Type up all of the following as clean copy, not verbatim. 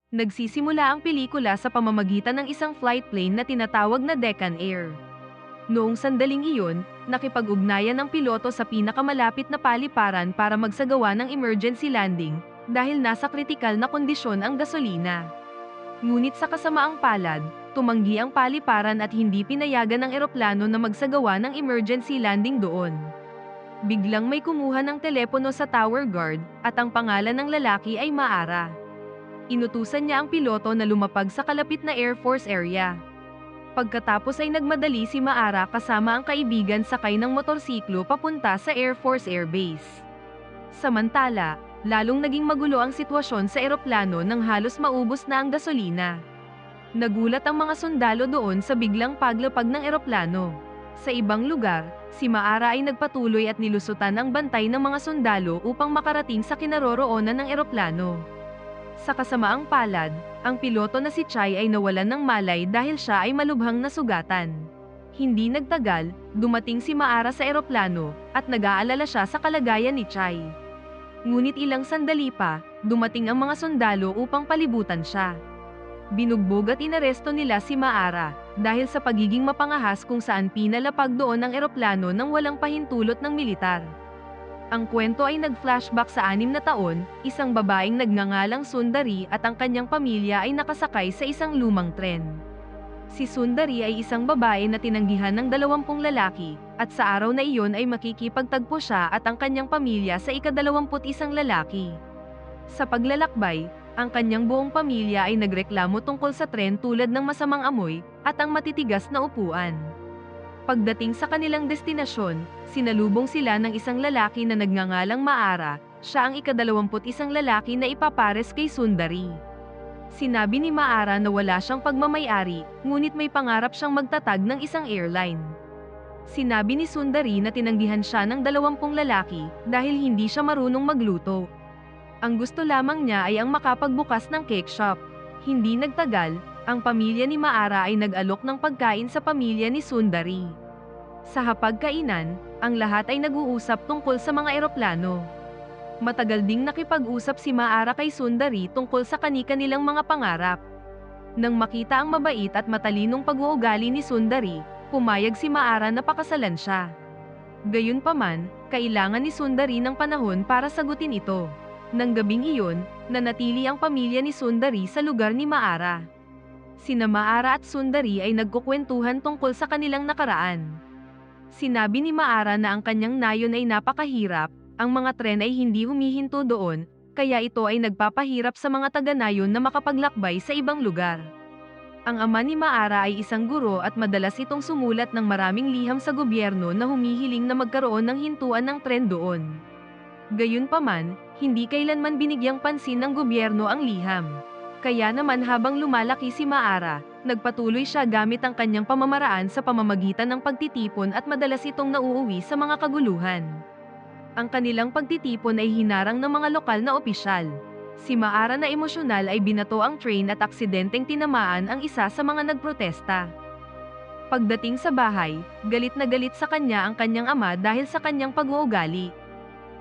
Nagsisimula ang pelikula sa pamamagitan ng isang flight plane na tinatawag na Deccan Air. Noong sandaling iyon, nakipag-ugnayan ang piloto sa pinakamalapit na paliparan para magsagawa ng emergency landing dahil nasa kritikal na kondisyon ang gasolina. Ngunit sa kasamaang palad, tumanggi ang paliparan at hindi pinayagan ng eroplano na magsagawa ng emergency landing doon. Biglang may kumuha ng telepono sa tower guard at ang pangalan ng lalaki ay Maara. Inutusan niya ang piloto na lumapag sa kalapit na Air Force area. Pagkatapos ay nagmadali si Maara kasama ang kaibigan sakay ng motorsiklo papunta sa Air Force Air Base. Samantala, lalong naging magulo ang sitwasyon sa eroplano nang halos maubos na ang gasolina. Nagulat ang mga sundalo doon sa biglang paglapag ng eroplano. Sa ibang lugar, si Maara ay nagpatuloy at nilusutan ang bantay ng mga sundalo upang makarating sa kinaroroonan ng eroplano. Sa kasamaang palad, ang piloto na si Chai ay nawalan ng malay dahil siya ay malubhang nasugatan. Hindi nagtagal, dumating si Maara sa eroplano, at nag-aalala siya sa kalagayan ni Chai. Ngunit ilang sandali pa, dumating ang mga sundalo upang palibutan siya. Binugbog at inaresto nila si Maara, dahil sa pagiging mapangahas kung saan pinalapag doon ang eroplano nang walang pahintulot ng militar. Ang kwento ay nag-flashback sa 6 na taon, isang babaeng nagngangalang Sundari at ang kanyang pamilya ay nakasakay sa isang lumang tren. Si Sundari ay isang babae na tinanggihan ng 20 lalaki, at sa araw na iyon ay makikipagtagpo siya at ang kanyang pamilya sa ika-21 lalaki. Sa paglalakbay, ang kanyang buong pamilya ay nagreklamo tungkol sa tren tulad ng masamang amoy, at ang matitigas na upuan. Pagdating sa kanilang destinasyon, sinalubong sila ng isang lalaki na nagngangalang Maara, siya ang ika-21 lalaki na ipapares kay Sundari. Sinabi ni Maara na wala siyang pagmamayari, ngunit may pangarap siyang magtatag ng isang airline. Sinabi ni Sundari na tinanggihan siya ng 20 lalaki dahil hindi siya marunong magluto. Ang gusto lamang niya ay ang makapagbukas ng cake shop. Hindi nagtagal, ang pamilya ni Maara ay nag-alok ng pagkain sa pamilya ni Sundari. Sa hapagkainan, ang lahat ay nag-uusap tungkol sa mga eroplano. Matagal ding nakipag-usap si Maara kay Sundari tungkol sa kani-kanilang mga pangarap. Nang makita ang mabait at matalinong pag-uugali ni Sundari, pumayag si Maara na pakasalan siya. Gayunpaman, kailangan ni Sundari ng panahon para sagutin ito. Nang gabing iyon, nanatili ang pamilya ni Sundari sa lugar ni Maara. Sina Maara at Sundari ay nagkukwentuhan tungkol sa kanilang nakaraan. Sinabi ni Maara na ang kanyang nayon ay napakahirap, ang mga tren ay hindi humihinto doon, kaya ito ay nagpapahirap sa mga taga-nayon na makapaglakbay sa ibang lugar. Ang ama ni Maara ay isang guro at madalas itong sumulat ng maraming liham sa gobyerno na humihiling na magkaroon ng hintuan ng tren doon. Gayunpaman, hindi kailanman binigyang pansin ng gobyerno ang liham. Kaya naman habang lumalaki si Maara, nagpatuloy siya gamit ang kanyang pamamaraan sa pamamagitan ng pagtitipon at madalas itong nauuwi sa mga kaguluhan. Ang kanilang pagtitipon ay hinarang ng mga lokal na opisyal. Si Maara na emosyonal ay binato ang train at aksidenteng tinamaan ang isa sa mga nagprotesta. Pagdating sa bahay, galit na galit sa kanya ang kanyang ama dahil sa kanyang pag-uugali.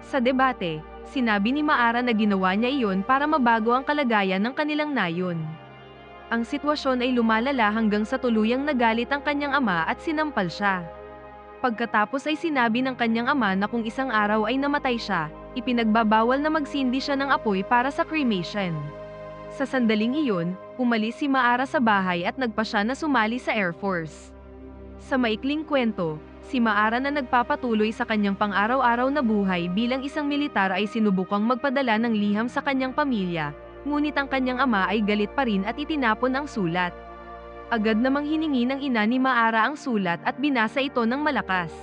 Sa debate, sinabi ni Maara na ginawa niya iyon para mabago ang kalagayan ng kanilang nayon. Ang sitwasyon ay lumalala hanggang sa tuluyang nagalit ang kanyang ama at sinampal siya. Pagkatapos ay sinabi ng kanyang ama na kung isang araw ay namatay siya, ipinagbabawal na magsindi siya ng apoy para sa cremation. Sa sandaling iyon, umalis si Maara sa bahay at nagpa siya na sumali sa Air Force. Sa maikling kwento, si Maara na nagpapatuloy sa kanyang pang-araw-araw na buhay bilang isang militar ay sinubukang magpadala ng liham sa kanyang pamilya, ngunit ang kanyang ama ay galit pa rin at itinapon ang sulat. Agad namang hiningi ng ina ni Maara ang sulat at binasa ito ng malakas.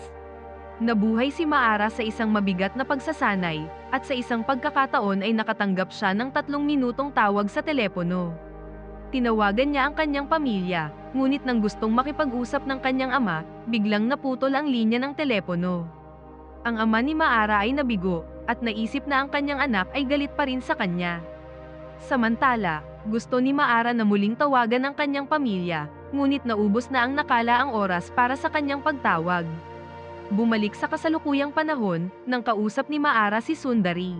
Nabuhay si Maara sa isang mabigat na pagsasanay, at sa isang pagkakataon ay nakatanggap siya ng 3 minutong tawag sa telepono. Tinawagan niya ang kanyang pamilya, ngunit nang gustong makipag-usap ng kanyang ama, biglang naputol ang linya ng telepono. Ang ama ni Maara ay nabigo, at naisip na ang kanyang anak ay galit pa rin sa kanya. Samantala, gusto ni Maara na muling tawagan ang kanyang pamilya, ngunit naubos na ang nakalaang oras para sa kanyang pagtawag. Bumalik sa kasalukuyang panahon, nang kausap ni Maara si Sundari.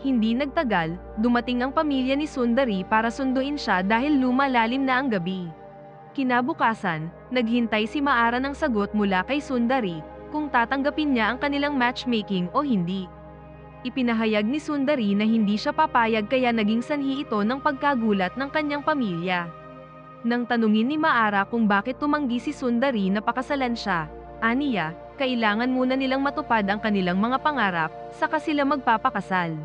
Hindi nagtagal, dumating ang pamilya ni Sundari para sunduin siya dahil lumalalim na ang gabi. Kinabukasan, naghintay si Maara ng sagot mula kay Sundari, kung tatanggapin niya ang kanilang matchmaking o hindi. Ipinahayag ni Sundari na hindi siya papayag kaya naging sanhi ito ng pagkagulat ng kanyang pamilya. Nang tanungin ni Maara kung bakit tumanggi si Sundari na pakasalan siya, aniya, kailangan muna nilang matupad ang kanilang mga pangarap, saka sila magpapakasal.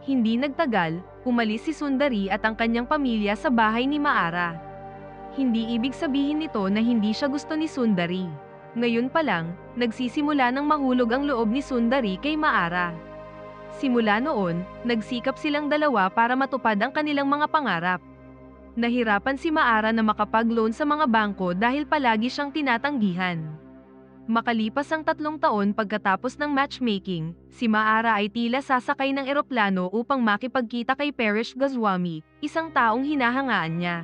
Hindi nagtagal, umalis si Sundari at ang kanyang pamilya sa bahay ni Maara. Hindi ibig sabihin nito na hindi siya gusto ni Sundari. Ngayon pa lang, nagsisimula ng mahulog ang loob ni Sundari kay Maara. Simula noon, nagsikap silang dalawa para matupad ang kanilang mga pangarap. Nahirapan si Maara na makapag-loan sa mga bangko dahil palagi siyang tinatanggihan. Makalipas ang 3 taon pagkatapos ng matchmaking, si Maara ay tila sasakay ng eroplano upang makipagkita kay Paresh Goswami, isang taong hinahangaan niya.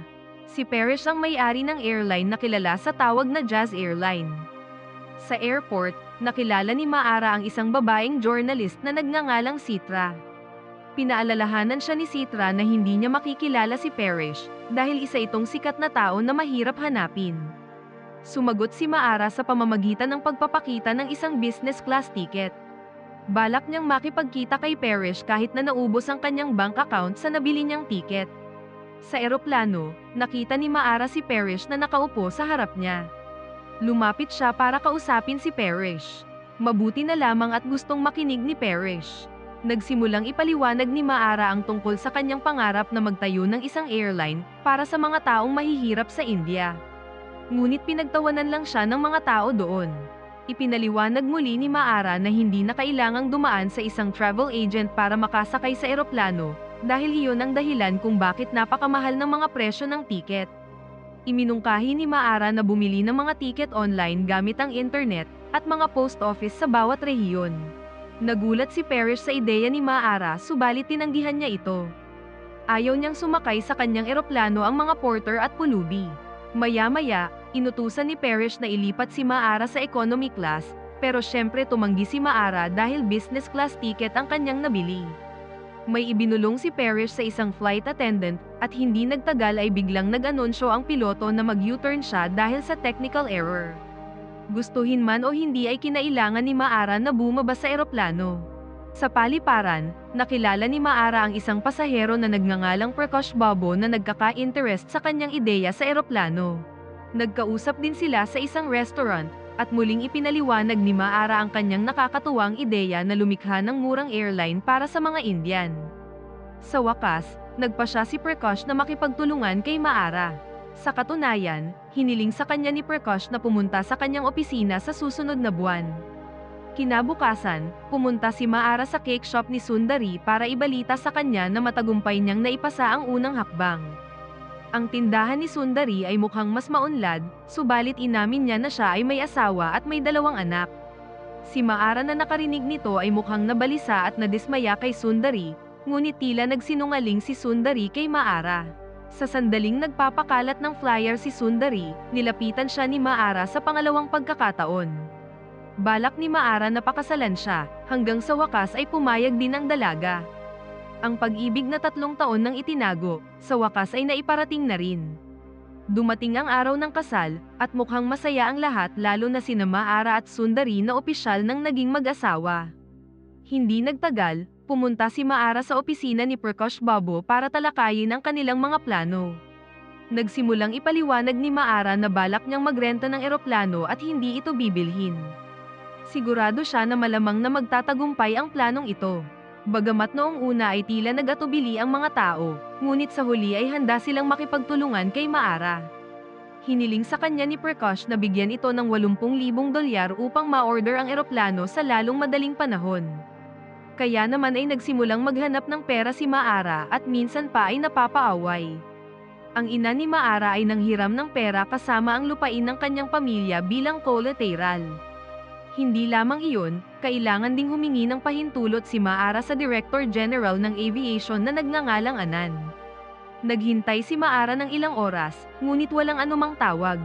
Si Paresh ang may-ari ng airline na kilala sa tawag na Jazz Airline. Sa airport, nakilala ni Maara ang isang babaeng journalist na nagngangalang Citra. Pinaalalahanan siya ni Citra na hindi niya makikilala si Paresh dahil isa itong sikat na tao na mahirap hanapin. Sumagot si Maara sa pamamagitan ng pagpapakita ng isang business class ticket. Balak niyang makipagkita kay Paresh kahit na naubos ang kanyang bank account sa nabili niyang ticket. Sa eroplano, nakita ni Maara si Paresh na nakaupo sa harap niya. Lumapit siya para kausapin si Paresh. Mabuti na lamang at gustong makinig ni Paresh. Nagsimulang ipaliwanag ni Maara ang tungkol sa kanyang pangarap na magtayo ng isang airline para sa mga taong mahihirap sa India. Ngunit pinagtawanan lang siya ng mga tao doon. Ipinaliwanag muli ni Maara na hindi na kailangang dumaan sa isang travel agent para makasakay sa eroplano, dahil iyon ang dahilan kung bakit napakamahal ng mga presyo ng tiket. Iminungkahi ni Maara na bumili ng mga tiket online gamit ang internet at mga post office sa bawat rehiyon. Nagulat si Paresh sa ideya ni Maara subalit tinanggihan niya ito. Ayaw niyang sumakay sa kanyang eroplano ang mga porter at pulubi. Maya-maya, inutusan ni Paresh na ilipat si Maara sa economy class, pero syempre tumanggi si Maara dahil business class ticket ang kanyang nabili. May ibinulong si Paresh sa isang flight attendant, at hindi nagtagal ay biglang nag-anunsyo ang piloto na mag-U-turn siya dahil sa technical error. Gustuhin man o hindi ay kinailangan ni Maara na bumaba sa eroplano. Sa paliparan, nakilala ni Maara ang isang pasahero na nagngangalang Prakash Babu na nagkaka-interest sa kanyang ideya sa eroplano. Nagkausap din sila sa isang restaurant, at muling ipinaliwanag ni Maara ang kanyang nakakatuwang ideya na lumikha ng murang airline para sa mga Indian. Sa wakas, nagpa siya si Prakash na makipagtulungan kay Maara. Sa katunayan, hiniling sa kanya ni Prakash na pumunta sa kanyang opisina sa susunod na buwan. Kinabukasan, pumunta si Maara sa cake shop ni Sundari para ibalita sa kanya na matagumpay niyang naipasa ang unang hakbang. Ang tindahan ni Sundari ay mukhang mas maunlad, subalit inamin niya na siya ay may asawa at may 2 anak. Si Maara na nakarinig nito ay mukhang nabalisa at nadismaya kay Sundari, ngunit tila nagsinungaling si Sundari kay Maara. Sa sandaling nagpapakalat ng flyer si Sundari, nilapitan siya ni Maara sa pangalawang pagkakataon. Balak ni Maara na pakasalan siya, hanggang sa wakas ay pumayag din ang dalaga. Ang pag-ibig na 3 taon nang itinago, sa wakas ay naiparating na rin. Dumating ang araw ng kasal, at mukhang masaya ang lahat lalo na sina Maara at Sundari na opisyal nang naging mag-asawa. Hindi nagtagal, pumunta si Maara sa opisina ni Prakash Babu para talakayin ang kanilang mga plano. Nagsimulang ipaliwanag ni Maara na balak niyang magrenta ng eroplano at hindi ito bibilhin. Sigurado siya na malamang na magtatagumpay ang planong ito. Bagamat noong una ay tila nag-atubili ang mga tao, ngunit sa huli ay handa silang makipagtulungan kay Maara. Hiniling sa kanya ni Prakash na bigyan ito ng $80,000 upang ma-order ang eroplano sa lalong madaling panahon. Kaya naman ay nagsimulang maghanap ng pera si Maara at minsan pa ay napapaaway. Ang ina ni Maara ay nanghiram ng pera kasama ang lupain ng kanyang pamilya bilang collateral. Hindi lamang iyon, kailangan ding humingi ng pahintulot si Maara sa Director General ng Aviation na nagngangalang Anan. Naghintay si Maara ng ilang oras, ngunit walang anumang tawag.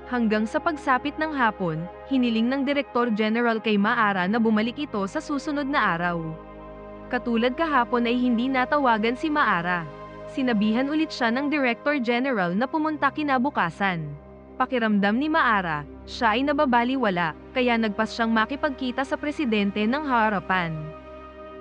Hanggang sa pagsapit ng hapon, hiniling ng Director General kay Maara na bumalik ito sa susunod na araw. Katulad kahapon ay hindi natawagan si Maara. Sinabihan ulit siya ng Director General na pumunta kinabukasan. Pakiramdam ni Maara, siya ay nababaliwala, kaya nagpas siyang makipagkita sa presidente ng harapan.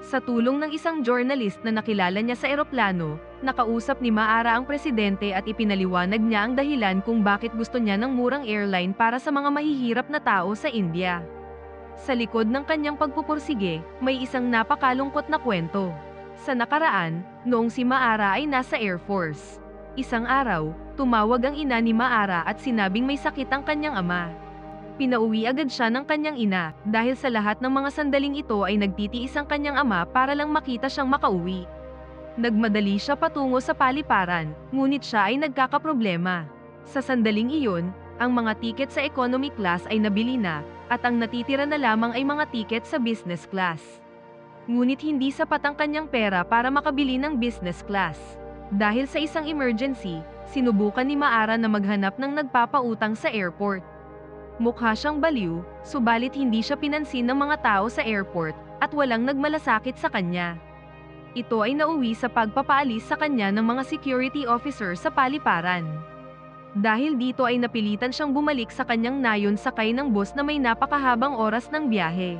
Sa tulong ng isang journalist na nakilala niya sa eroplano, nakausap ni Maara ang presidente at ipinaliwanag niya ang dahilan kung bakit gusto niya ng murang airline para sa mga mahihirap na tao sa India. Sa likod ng kanyang pagpupursige, may isang napakalungkot na kwento. Sa nakaraan, noong si Maara ay nasa Air Force. Isang araw, tumawag ang ina ni Maara at sinabing may sakit ang kanyang ama. Pinauwi agad siya ng kanyang ina, dahil sa lahat ng mga sandaling ito ay nagtitiis ang kanyang ama para lang makita siyang makauwi. Nagmadali siya patungo sa paliparan, ngunit siya ay nagkakaproblema. Sa sandaling iyon, ang mga tiket sa economy class ay nabili na, at ang natitira na lamang ay mga tiket sa business class. Ngunit hindi sapat ang kanyang pera para makabili ng business class. Dahil sa isang emergency, sinubukan ni Maara na maghanap ng nagpapautang sa airport. Mukha siyang baliw, subalit hindi siya pinansin ng mga tao sa airport, at walang nagmalasakit sa kanya. Ito ay nauwi sa pagpapaalis sa kanya ng mga security officer sa paliparan. Dahil dito ay napilitan siyang bumalik sa kanyang nayon sakay ng bus na may napakahabang oras ng biyahe.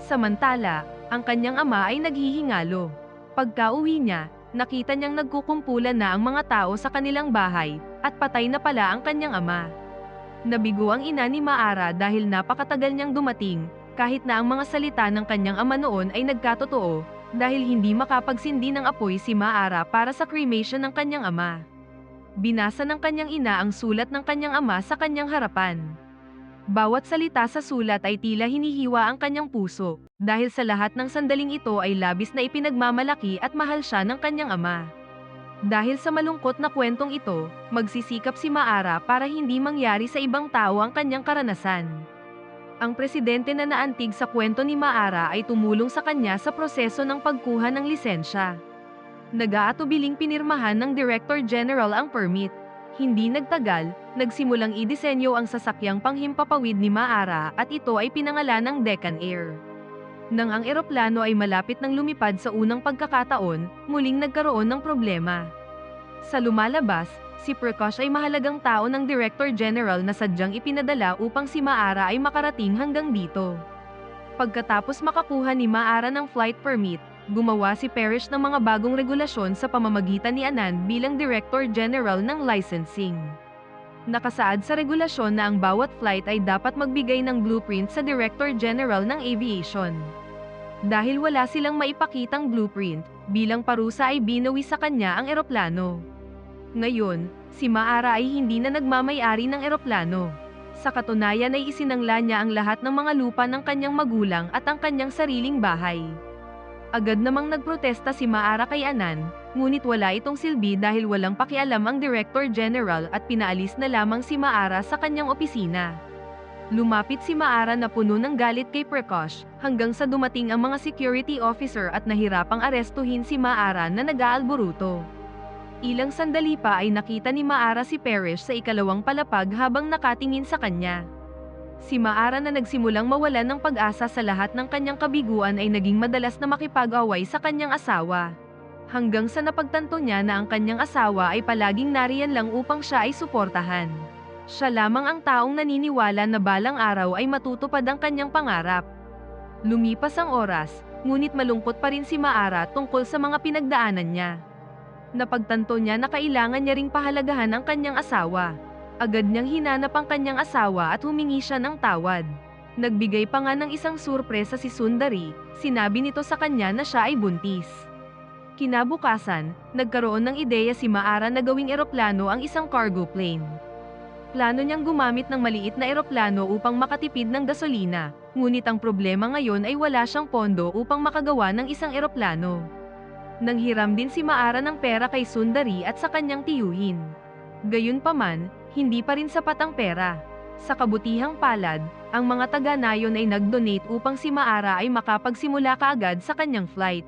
Samantala, ang kanyang ama ay naghihingalo. Pagka-uwi niya, nakita niyang nagkukumpulan na ang mga tao sa kanilang bahay, at patay na pala ang kanyang ama. Nabigo ang ina ni Maara dahil napakatagal niyang dumating, kahit na ang mga salita ng kanyang ama noon ay nagkatotoo, dahil hindi makapagsindi ng apoy si Maara para sa cremation ng kanyang ama. Binasa ng kanyang ina ang sulat ng kanyang ama sa kanyang harapan. Bawat salita sa sulat ay tila hinihiwa ang kanyang puso, dahil sa lahat ng sandaling ito ay labis na ipinagmamalaki at mahal siya ng kanyang ama. Dahil sa malungkot na kwentong ito, magsisikap si Maara para hindi mangyari sa ibang tao ang kanyang karanasan. Ang presidente na naantig sa kwento ni Maara ay tumulong sa kanya sa proseso ng pagkuha ng lisensya. Nag-aatubiling pinirmahan ng Director General ang permit. Hindi nagtagal, nagsimulang idisenyo ang sasakyang panghimpapawid ni Maara at ito ay pinangalan ng Deccan Air. Nang ang eroplano ay malapit ng lumipad sa unang pagkakataon, muling nagkaroon ng problema. Sa lumalabas, si Prakash ay mahalagang tao ng Director General na sadyang ipinadala upang si Maara ay makarating hanggang dito. Pagkatapos makakuha ni Maara ng flight permit, gumawa si Parrish ng mga bagong regulasyon sa pamamagitan ni Anand bilang Director General ng Licensing. Nakasaad sa regulasyon na ang bawat flight ay dapat magbigay ng blueprint sa Director General ng Aviation. Dahil wala silang maipakitang blueprint, bilang parusa ay binawi sa kanya ang eroplano. Ngayon, si Maara ay hindi na nagmamay-ari ng eroplano. Sa katunayan ay isinangla niya ang lahat ng mga lupa ng kanyang magulang at ang kanyang sariling bahay. Agad namang nagprotesta si Maara kay Anand, ngunit wala itong silbi dahil walang pakialam ang Director General at pinaalis na lamang si Maara sa kanyang opisina. Lumapit si Maara na puno ng galit kay Prakash, hanggang sa dumating ang mga security officer at nahirapang arestuhin si Maara na nag-aalboruto. Ilang sandali pa ay nakita ni Maara si Parrish sa ikalawang palapag habang nakatingin sa kanya. Si Maara na nagsimulang mawalan ng pag-asa sa lahat ng kanyang kabiguan ay naging madalas na makipag-away sa kanyang asawa. Hanggang sa napagtanto niya na ang kanyang asawa ay palaging nariyan lang upang siya ay suportahan. Siya lamang ang taong naniniwala na balang araw ay matutupad ang kanyang pangarap. Lumipas ang oras, ngunit malungkot pa rin si Maara tungkol sa mga pinagdaanan niya. Napagtanto niya na kailangan niya ring pahalagahan ang kanyang asawa. Agad niyang hinanap ang kanyang asawa at humingi siya ng tawad. Nagbigay pa nga ng isang surpresa si Sundari, sinabi nito sa kanya na siya ay buntis. Kinabukasan, nagkaroon ng ideya si Maara na gawing eroplano ang isang cargo plane. Plano niyang gumamit ng maliit na eroplano upang makatipid ng gasolina, ngunit ang problema ngayon ay wala siyang pondo upang makagawa ng isang eroplano. Nanghiram din si Maara ng pera kay Sundari at sa kanyang tiyuhin. Gayunpaman, hindi pa rin sapat ang pera. Sa kabutihang palad, ang mga taga-nayon ay nag-donate upang si Maara ay makapagsimula kaagad sa kanyang flight.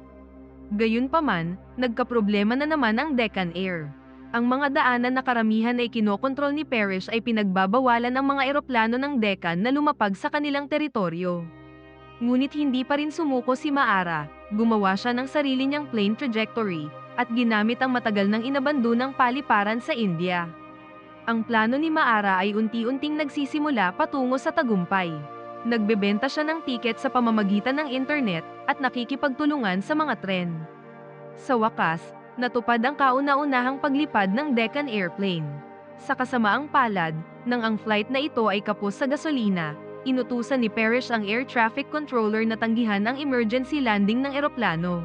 Gayunpaman, nagkaproblema na naman ang Deccan Air. Ang mga daanan na karamihan ay kinokontrol ni Parrish ay pinagbabawalan ang mga eroplano ng Deccan na lumapag sa kanilang teritoryo. Ngunit hindi pa rin sumuko si Maara, gumawa siya ng sarili niyang plane trajectory, at ginamit ang matagal nang inabandonang paliparan sa India. Ang plano ni Maara ay unti-unting nagsisimula patungo sa tagumpay. Nagbebenta siya ng tiket sa pamamagitan ng internet at nakikipagtulungan sa mga tren. Sa wakas, natupad ang kauna-unahang paglipad ng Deccan Airplane. Sa kasamaang palad, nang ang flight na ito ay kapos sa gasolina, inutusan ni Parrish ang air traffic controller na tanggihan ang emergency landing ng eroplano.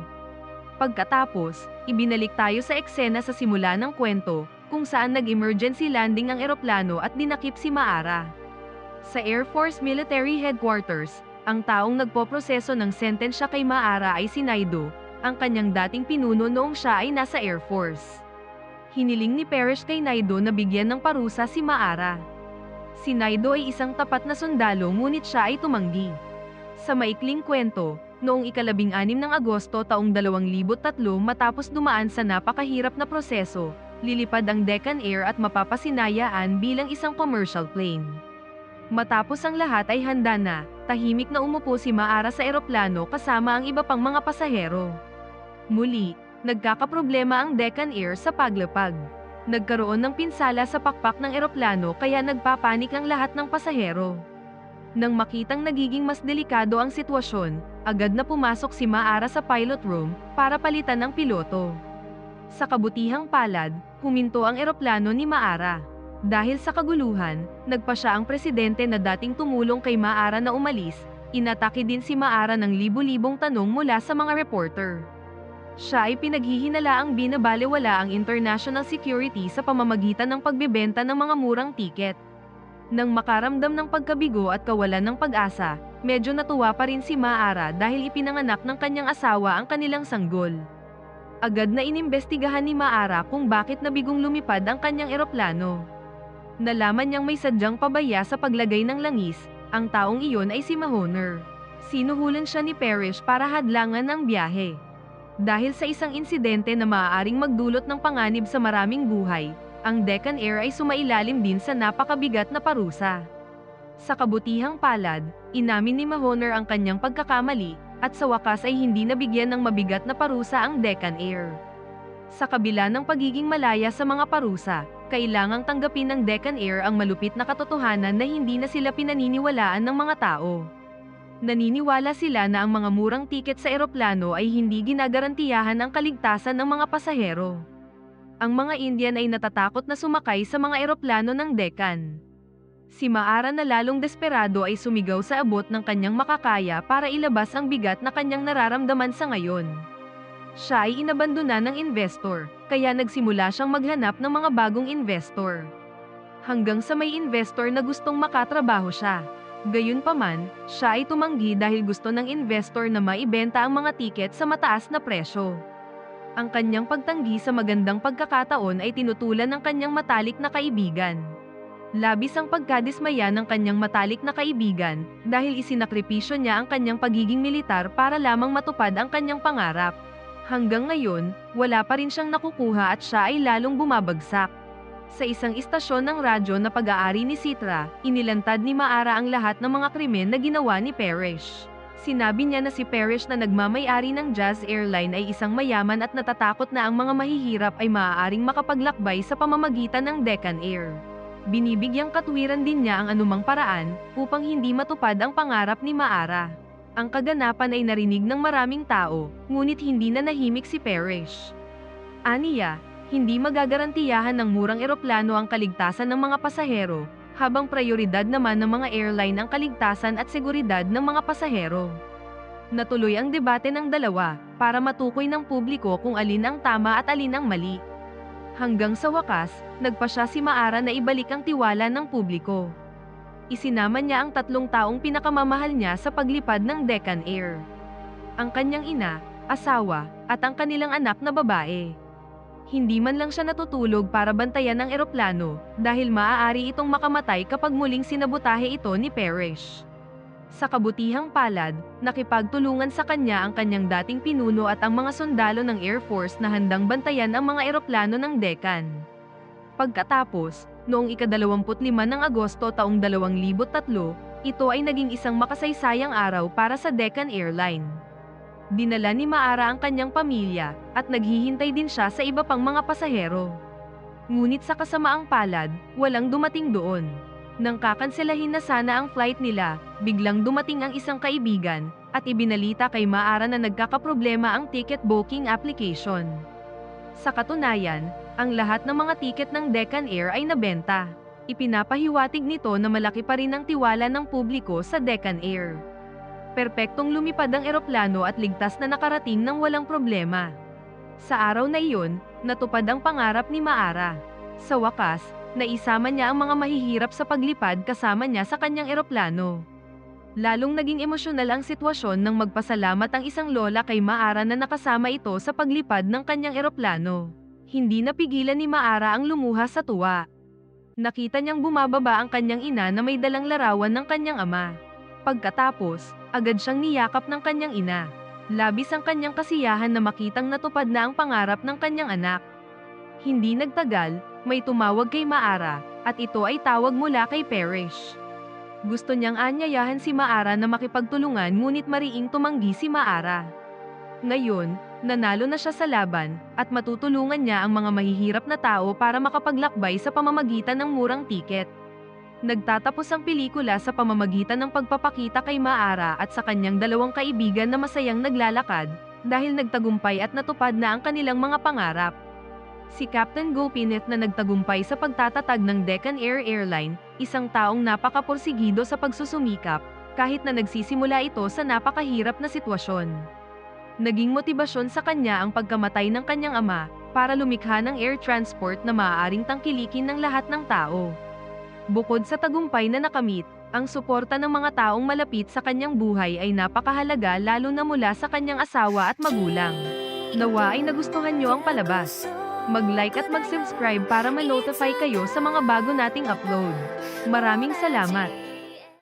Pagkatapos, ibinalik tayo sa eksena sa simula ng kwento, kung saan nag-emergency landing ang eroplano at dinakip si Maara. Sa Air Force Military Headquarters, ang taong nagpoproseso ng sentensya kay Maara ay si Naido, ang kanyang dating pinuno noong siya ay nasa Air Force. Hiniling ni Parrish kay Naido na bigyan ng parusa si Maara. Si Naido ay isang tapat na sundalo ngunit siya ay tumanggi. Sa maikling kwento, noong ika-13 ng Agosto taong 2003 matapos dumaan sa napakahirap na proseso, lilipad ang Deccan Air at mapapasinayaan bilang isang commercial plane. Matapos ang lahat ay handa na, tahimik na umupo si Maara sa eroplano kasama ang iba pang mga pasahero. Muli, nagkakaproblema ang Deccan Air sa paglapag. Nagkaroon ng pinsala sa pakpak ng eroplano kaya nagpapanik ang lahat ng pasahero. Nang makitang nagiging mas delikado ang sitwasyon, agad na pumasok si Maara sa pilot room para palitan ang piloto. Sa kabutihang palad, huminto ang eroplano ni Maara. Dahil sa kaguluhan, nagpa siya ang presidente na dating tumulong kay Maara na umalis, inatake din si Maara ng libu-libong tanong mula sa mga reporter. Siya ay pinaghihinalaang binabalewala ang international security sa pamamagitan ng pagbebenta ng mga murang tiket. Nang makaramdam ng pagkabigo at kawalan ng pag-asa, medyo natuwa pa rin si Maara dahil ipinanganak ng kanyang asawa ang kanilang sanggol. Agad na inimbestigahan ni Maara kung bakit nabigong lumipad ang kanyang eroplano. Nalaman niyang may sadyang pabaya sa paglagay ng langis, ang taong iyon ay si Mahoney. Sinuhulan siya ni Parrish para hadlangan ang biyahe. Dahil sa isang insidente na maaaring magdulot ng panganib sa maraming buhay, ang Deccan Air ay sumailalim din sa napakabigat na parusa. Sa kabutihang palad, inamin ni Mahoney ang kanyang pagkakamali, at sa wakas ay hindi nabigyan ng mabigat na parusa ang Deccan Air. Sa kabila ng pagiging malaya sa mga parusa, kailangang tanggapin ng Deccan Air ang malupit na katotohanan na hindi na sila pinaniniwalaan ng mga tao. Naniniwala sila na ang mga murang tiket sa eroplano ay hindi ginagarantiyahan ang kaligtasan ng mga pasahero. Ang mga Indian ay natatakot na sumakay sa mga eroplano ng Deccan. Si Maara na lalong desperado ay sumigaw sa abot ng kanyang makakaya para ilabas ang bigat na kanyang nararamdaman sa ngayon. Siya ay inabandona ng investor, kaya nagsimula siyang maghanap ng mga bagong investor. Hanggang sa may investor na gustong makatrabaho siya. Gayunpaman, siya ay tumanggi dahil gusto ng investor na maibenta ang mga tiket sa mataas na presyo. Ang kanyang pagtanggi sa magandang pagkakataon ay tinutulan ng kanyang matalik na kaibigan. Labis ang pagkadismaya ng kanyang matalik na kaibigan dahil isinakripisyo niya ang kanyang pagiging militar para lamang matupad ang kanyang pangarap. Hanggang ngayon, wala pa rin siyang nakukuha at siya ay lalong bumabagsak. Sa isang istasyon ng radyo na pag-aari ni Citra, inilantad ni Maara ang lahat ng mga krimen na ginawa ni Parrish. Sinabi niya na si Parrish na nagmamay-ari ng Jazz Airline ay isang mayaman at natatakot na ang mga mahihirap ay maaaring makapaglakbay sa pamamagitan ng Deccan Air. Binibigyang katwiran din niya ang anumang paraan upang hindi matupad ang pangarap ni Maara. Ang kaganapan ay narinig ng maraming tao, ngunit hindi na nahimik si Parrish. Aniya, hindi magagarantiyahan ng murang eroplano ang kaligtasan ng mga pasahero, habang prioridad naman ng mga airline ang kaligtasan at seguridad ng mga pasahero. Natuloy ang debate ng dalawa, para matukoy ng publiko kung alin ang tama at alin ang mali. Hanggang sa wakas, nagpa siya si Maara na ibalik ang tiwala ng publiko. Isinama niya ang 3 taong pinakamamahal niya sa paglipad ng Deccan Air. Ang kanyang ina, asawa, at ang kanilang anak na babae. Hindi man lang siya natutulog para bantayan ang eroplano, dahil maaari itong makamatay kapag muling sinabotahe ito ni Parrish. Sa kabutihang palad, nakipagtulungan sa kanya ang kanyang dating pinuno at ang mga sundalo ng Air Force na handang bantayan ang mga eroplano ng Deccan. Pagkatapos, noong ika-25 ng Agosto taong 2003, Ito ay naging isang makasaysayang araw para sa Deccan Airline. Dinala ni Maara ang kanyang pamilya, at naghihintay din siya sa iba pang mga pasahero. Ngunit sa kasamaang palad, walang dumating doon. Nang kakanselahin na sana ang flight nila, biglang dumating ang isang kaibigan, at ibinalita kay Maara na nagkakaproblema ang ticket booking application. Sa katunayan, ang lahat ng mga tiket ng Deccan Air ay nabenta. Ipinapahiwatig nito na malaki pa rin ang tiwala ng publiko sa Deccan Air. Perpektong lumipad ang eroplano at ligtas na nakarating ng walang problema. Sa araw na iyon, natupad ang pangarap ni Maara. Sa wakas, naisama niya ang mga mahihirap sa paglipad kasama niya sa kanyang eroplano. Lalong naging emosyonal ang sitwasyon nang magpasalamat ang isang lola kay Maara na nakasama ito sa paglipad ng kanyang eroplano. Hindi napigilan ni Maara ang lumuha sa tuwa. Nakita niyang bumababa ang kanyang ina na may dalang larawan ng kanyang ama. Pagkatapos, agad siyang niyakap ng kanyang ina. Labis ang kanyang kasiyahan na makitang natupad na ang pangarap ng kanyang anak. Hindi nagtagal, may tumawag kay Maara, at ito ay tawag mula kay Parrish. Gusto niyang anyayahan si Maara na makipagtulungan ngunit mariing tumanggi si Maara. Ngayon, nanalo na siya sa laban, at matutulungan niya ang mga mahihirap na tao para makapaglakbay sa pamamagitan ng murang tiket. Nagtatapos ang pelikula sa pamamagitan ng pagpapakita kay Maara at sa kanyang dalawang kaibigan na masayang naglalakad, dahil nagtagumpay at natupad na ang kanilang mga pangarap. Si Captain Gopinath na nagtagumpay sa pagtatatag ng Deccan Air Airline, isang taong napakapursigido sa pagsusumikap, kahit na nagsisimula ito sa napakahirap na sitwasyon. Naging motibasyon sa kanya ang pagkamatay ng kanyang ama, para lumikha ng air transport na maaaring tangkilikin ng lahat ng tao. Bukod sa tagumpay na nakamit, ang suporta ng mga taong malapit sa kanyang buhay ay napakahalaga lalo na mula sa kanyang asawa at magulang. Nawa ay nagustuhan niyo ang palabas. Mag-like at mag-subscribe para ma-notify kayo sa mga bago nating upload. Maraming salamat!